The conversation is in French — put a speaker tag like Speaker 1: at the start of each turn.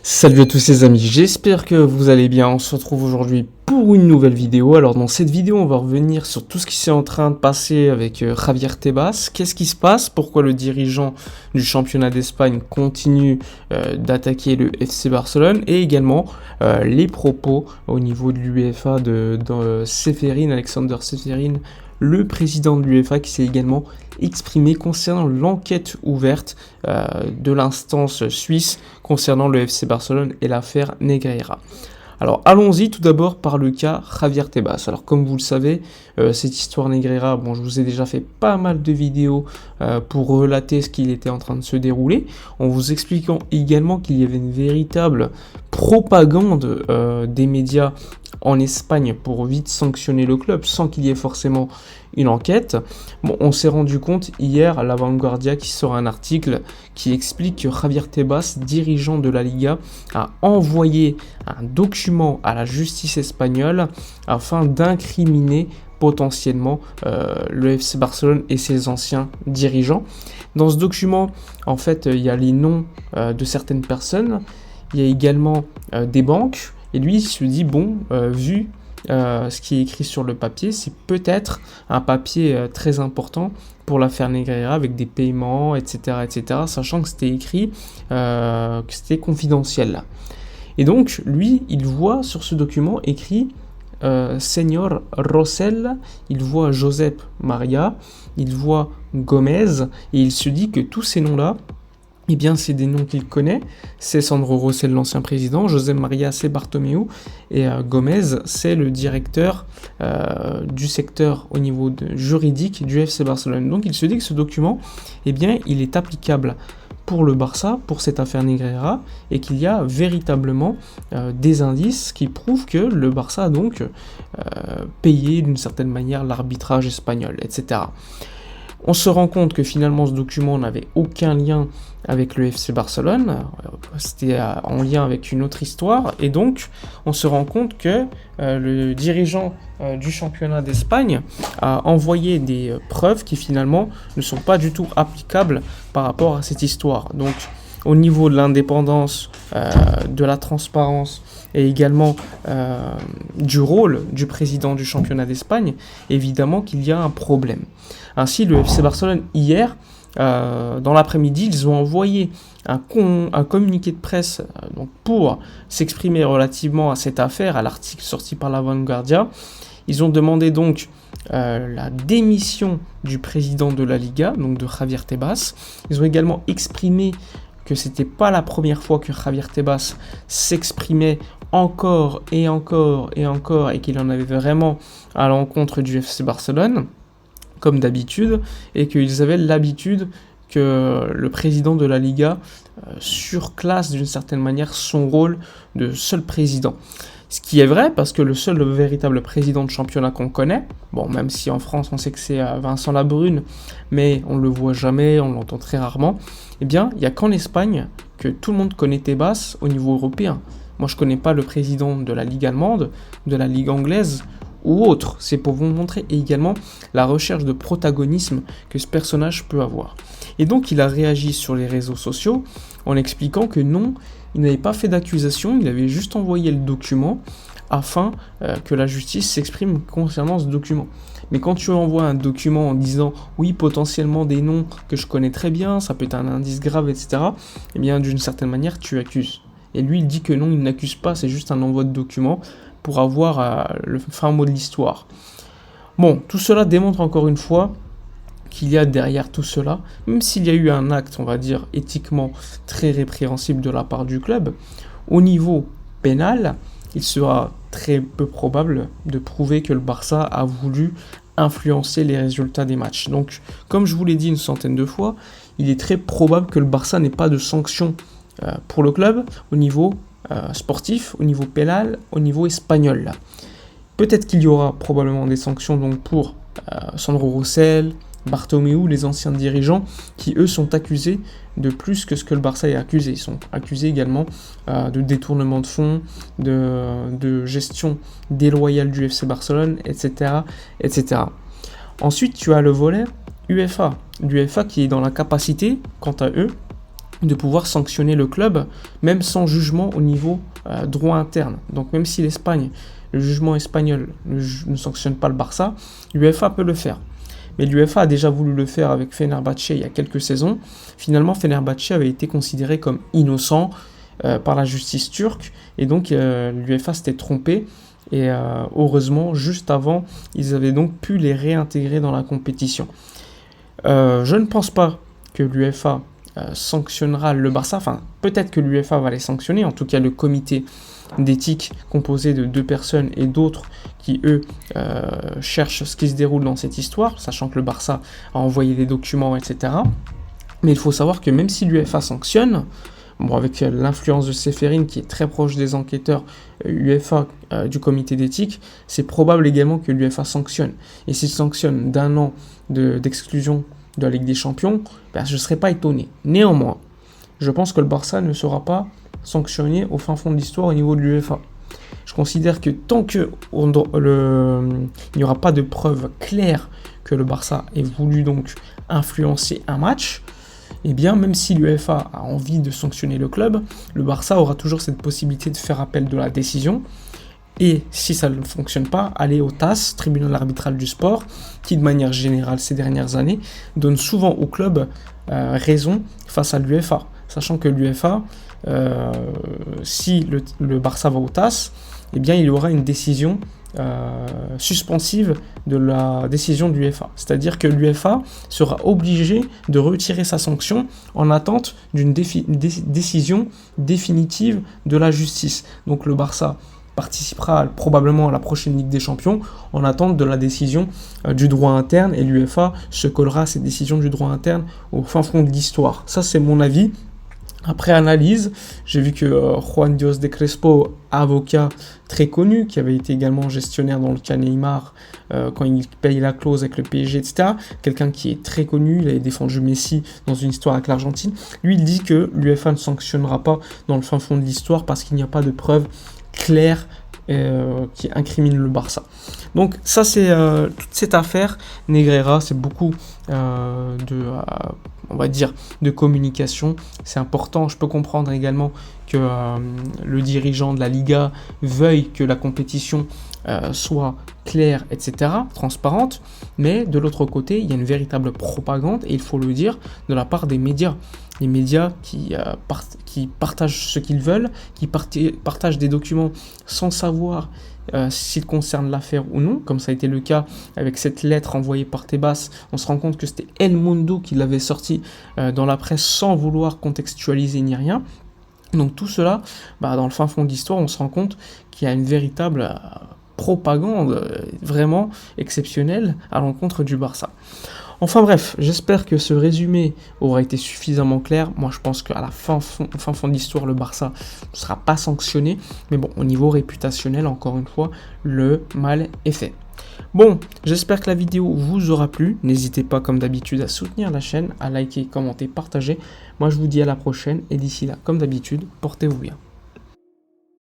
Speaker 1: Salut à tous les amis, j'espère que vous allez bien. On se retrouve aujourd'hui pour une nouvelle vidéo. Alors dans cette vidéo, on va revenir sur tout ce qui s'est en train de passer avec Javier Tebas. Qu'est-ce qui se passe? Pourquoi le dirigeant du championnat d'Espagne continue d'attaquer le FC Barcelone? Et également les propos au niveau de l'UEFA de Ceferin, Alexander Ceferin, le président de l'UEFA, qui s'est également exprimé concernant l'enquête ouverte de l'instance suisse concernant le FC Barcelone et l'affaire Negreira. Alors allons-y tout d'abord par le cas Javier Tebas. Alors comme vous le savez, cette histoire Negreira, bon, je vous ai déjà fait pas mal de vidéos pour relater ce qu'il était en train de se dérouler, en vous expliquant également qu'il y avait une véritable propagande des médias en Espagne pour vite sanctionner le club sans qu'il y ait forcément une enquête. Bon, on s'est rendu compte hier à La Vanguardia qui sort un article qui explique que Javier Tebas, dirigeant de la Liga, a envoyé un document à la justice espagnole afin d'incriminer potentiellement le FC Barcelone et ses anciens dirigeants. Dans ce document, en fait, il y a les noms de certaines personnes, il y a également des banques, et lui il se dit, bon, vu ce qui est écrit sur le papier, c'est peut-être un papier très important pour l'affaire Negreira avec des paiements, etc., sachant que c'était écrit, que c'était confidentiel. Et donc, lui, il voit sur ce document écrit Señor Rosell, il voit Josep Maria, il voit Gomez, et il se dit que tous ces noms-là, eh bien, c'est des noms qu'il connaît. C'est Sandro Rosell, l'ancien président. José Maria, c'est Bartomeu. Et Gomez, c'est le directeur du secteur au niveau juridique du FC Barcelone. Donc, il se dit que ce document, eh bien, il est applicable pour le Barça, pour cette affaire Negreira, et qu'il y a véritablement des indices qui prouvent que le Barça a donc payé d'une certaine manière l'arbitrage espagnol, etc. On se rend compte que finalement ce document n'avait aucun lien avec le FC Barcelone, c'était en lien avec une autre histoire, et donc on se rend compte que le dirigeant du championnat d'Espagne a envoyé des preuves qui finalement ne sont pas du tout applicables par rapport à cette histoire. Donc au niveau de l'indépendance, de la transparence et également du rôle du président du championnat d'Espagne, évidemment qu'il y a un problème. Ainsi, le FC Barcelone, hier, dans l'après-midi, ils ont envoyé un communiqué de presse donc pour s'exprimer relativement à cette affaire, à l'article sorti par La Vanguardia. Ils ont demandé donc la démission du président de la Liga, donc de Javier Tebas. Ils ont également exprimé que c'était pas la première fois que Javier Tebas s'exprimait encore et encore et encore, et qu'il en avait vraiment à l'encontre du FC Barcelone, comme d'habitude, et qu'ils avaient l'habitude que le président de la Liga surclasse d'une certaine manière son rôle de seul président. Ce qui est vrai, parce que le seul véritable président de championnat qu'on connaît, bon, même si en France on sait que c'est Vincent Labrune, mais on le voit jamais, on l'entend très rarement, eh bien, il n'y a qu'en Espagne que tout le monde connaît Tebas au niveau européen. Moi, je ne connais pas le président de la Ligue allemande, de la Ligue anglaise, ou autre. C'est pour vous montrer également la recherche de protagonisme que ce personnage peut avoir. Et donc il a réagi sur les réseaux sociaux en expliquant que non, il n'avait pas fait d'accusation, il avait juste envoyé le document afin que la justice s'exprime concernant ce document. Mais quand tu envoies un document en disant oui, potentiellement des noms que je connais très bien, ça peut être un indice grave, etc., eh bien d'une certaine manière tu accuses. Et lui il dit que non, il n'accuse pas, c'est juste un envoi de document pour avoir le fin mot de l'histoire. Bon, tout cela démontre encore une fois qu'il y a derrière tout cela, même s'il y a eu un acte, on va dire, éthiquement très répréhensible de la part du club, au niveau pénal, il sera très peu probable de prouver que le Barça a voulu influencer les résultats des matchs. Donc, comme je vous l'ai dit une centaine de fois, il est très probable que le Barça n'ait pas de sanctions pour le club au niveau sportif, au niveau pénal, au niveau espagnol. Peut-être qu'il y aura probablement des sanctions donc pour Sandro Rosell, Bartomeu, les anciens dirigeants, qui eux sont accusés de plus que ce que le Barça est accusé. Ils sont accusés également de détournement de fonds, de gestion déloyale du FC Barcelone, etc., etc. Ensuite, tu as le volet UEFA. L'UEFA qui est dans la capacité, quant à eux, de pouvoir sanctionner le club, même sans jugement au niveau droit interne. Donc même si l'Espagne, le jugement espagnol ne sanctionne pas le Barça, l'UEFA peut le faire. Mais l'UEFA a déjà voulu le faire avec Fenerbahçe il y a quelques saisons. Finalement, Fenerbahçe avait été considéré comme innocent par la justice turque, et donc l'UEFA s'était trompé. Et heureusement, juste avant, ils avaient donc pu les réintégrer dans la compétition. Je ne pense pas que l'UEFA sanctionnera le Barça. Enfin, peut-être que l'UEFA va les sanctionner. En tout cas, le comité d'éthique composé de 2 personnes et d'autres qui, eux, cherchent ce qui se déroule dans cette histoire, sachant que le Barça a envoyé des documents, etc. Mais il faut savoir que même si l'UEFA sanctionne, bon, avec l'influence de Ceferin qui est très proche des enquêteurs UEFA du comité d'éthique, c'est probable également que l'UEFA sanctionne. Et s'il sanctionne d'1 an d'exclusion de la Ligue des Champions, ben, je ne serais pas étonné. Néanmoins, je pense que le Barça ne sera pas sanctionné au fin fond de l'histoire au niveau de l'UEFA. Je considère que tant qu'il n'y aura pas de preuves claires que le Barça ait voulu donc influencer un match, eh bien, même si l'UEFA a envie de sanctionner le club, le Barça aura toujours cette possibilité de faire appel de la décision. Et si ça ne fonctionne pas, aller au TAS, tribunal arbitral du sport, qui de manière générale ces dernières années donne souvent au club raison face à l'UEFA. Sachant que l'UEFA, si le Barça va au TAS, eh bien il y aura une décision suspensive de la décision de l'UEFA. C'est-à-dire que l'UEFA sera obligée de retirer sa sanction en attente d'une décision définitive de la justice. Donc le Barça participera probablement à la prochaine Ligue des Champions en attente de la décision du droit interne, et l'UEFA se collera à cette décision du droit interne au fin fond de l'histoire. Ça, c'est mon avis. Après analyse, j'ai vu que Juan Dios de Crespo, avocat très connu, qui avait été également gestionnaire dans le cas Neymar, quand il paye la clause avec le PSG, etc., quelqu'un qui est très connu, il avait défendu Messi dans une histoire avec l'Argentine, lui il dit que l'UEFA ne sanctionnera pas dans le fin fond de l'histoire parce qu'il n'y a pas de preuves claires qui incriminent le Barça. Donc ça c'est toute cette affaire Negreira, c'est beaucoup on va dire de communication, c'est important. Je peux comprendre également que le dirigeant de la Liga veuille que la compétition soit claire, etc., transparente, mais de l'autre côté, il y a une véritable propagande, et il faut le dire, de la part des médias. Les médias qui partagent ce qu'ils veulent, qui partagent des documents sans savoir s'ils concernent l'affaire ou non, comme ça a été le cas avec cette lettre envoyée par Tebas. On se rend compte que c'était El Mundo qui l'avait sorti dans la presse sans vouloir contextualiser ni rien. Donc tout cela, dans le fin fond de l'histoire, on se rend compte qu'il y a une véritable propagande vraiment exceptionnelle à l'encontre du Barça. Enfin bref, j'espère que ce résumé aura été suffisamment clair. Moi, je pense qu'à la fin fond de l'histoire, le Barça ne sera pas sanctionné. Mais bon, au niveau réputationnel, encore une fois, le mal est fait. Bon, j'espère que la vidéo vous aura plu. N'hésitez pas, comme d'habitude, à soutenir la chaîne, à liker, commenter, partager. Moi, je vous dis à la prochaine. Et d'ici là, comme d'habitude, portez-vous bien.